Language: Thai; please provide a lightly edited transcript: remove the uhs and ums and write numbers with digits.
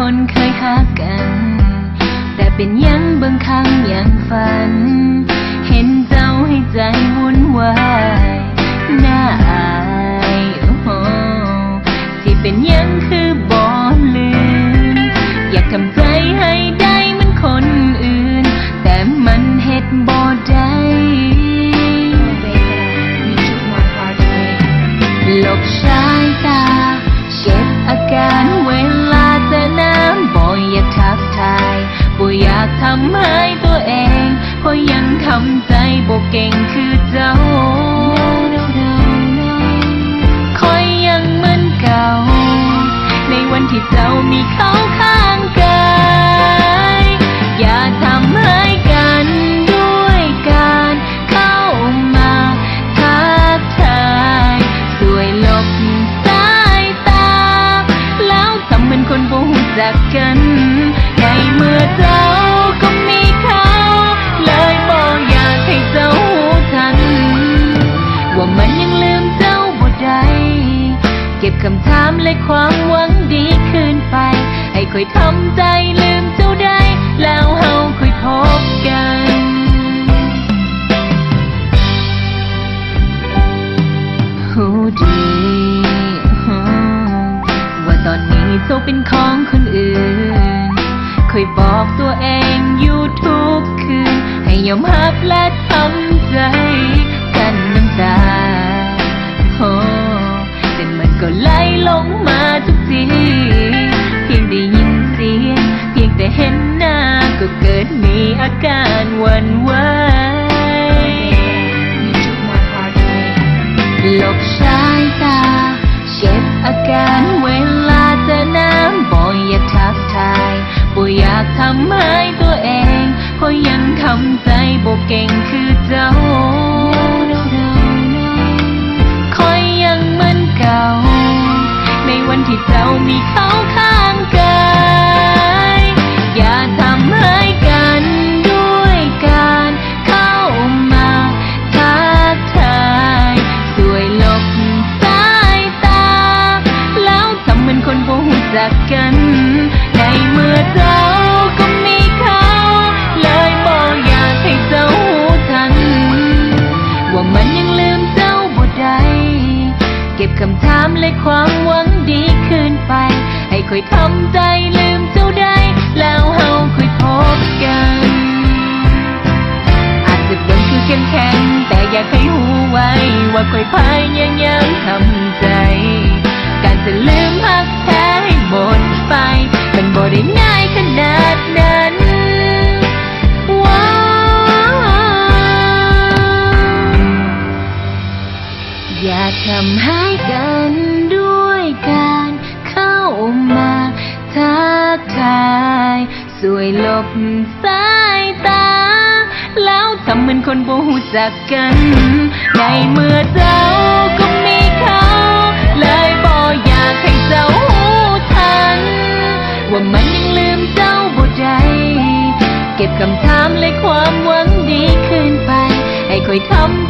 คนเคยหากันแต่เป็นยังบางครั้งยังฝันเห็นเจ้าให้ใจวุ่นวายน่าอายที่เป็นยังคือบ่ลืมอยากทำใจให้ได้เหมือนคนอื่นแต่มันเฮ็ดบ่ได้หลบสายตาเก็บอาการเวลาเจอน้ำบ่อยากทักทายบ่อยากทำให้ตัวเองเพราะยังทำใจบ่เก่งคือเจ้าคอยยังเหมือนเก่าในวันที่เจ้ามีเขาข้างกายอย่าทำให้กันด้วยการเข้ามาทักทายสวยหลบสายตาแล้วทำเหมือนคนบ่รู้จักกันในเมื่อเจ้าก็มีเขาเลยบ่อยากให้เจ้ารู้ทันว่ามันยังลืมเจ้าบ่ได้เก็บคำถามและความหวังดีคืนไปให้ค่อยทำใจลืมเจ้าได้แล้วเฮาค่อยพบกันหูดีว่าตอนนี้เจ้าเป็นของคนอื่นค่อยบอกตัวเองอยู่ทุกคืนให้ยอมรับและทำใจกันน้ำตาแต่มันก็ไหลลงมาทุกทีเพียงได้ยินเสียงเพียงแต่เห็นหน้าก็เกิดมีอาการหวั่นไหวหลบสายตาเก็บอาการเวลาเจอน้ำบ่อยากทักทายบ่อยากทำให้ตัวเองเพราะยังทำใจบ่เก่งคือเจ้าคอยยังเหมือนเก่าในวันที่เจ้ามีเขาข้างกายอย่าทำให้กันด้วยการเข้ามาทักทายสวยหลบสายตาแล้วทำเหมือนคนบ่รู้จักกันในเมื่อเจ้าก็มีเขาเลยบ่อยากให้เจ้ารู้ทันว่ามันยังลืมเจ้าบ่ได้เก็บคำถามและความหวังดีคืนไปให้ค่อยทำใจลืมเจ้าได้แล้วเฮาค่อยพบกันอาจจะเป็นคือเข้มแข็งแต่อยากให้รู้ไว้ว่าค่อยพยายามทำใจการจะลืมรักแท้ให้หมดไปมันบ่ได้ง่ายขนาดนั้นอย่าทำให้กันด้วยการเข้ามาทักทายสวยหลบสายตาแล้วทำเหมือนคนบ่รู้จักกันในเมื่อเจ้าก็มีเขาเลยบ่อยากให้เจ้ารู้ทันว่ามันยังลืมเจ้าบ่ได้เก็บคำถามและความหวังดีคืนไปให้ค่อยทำ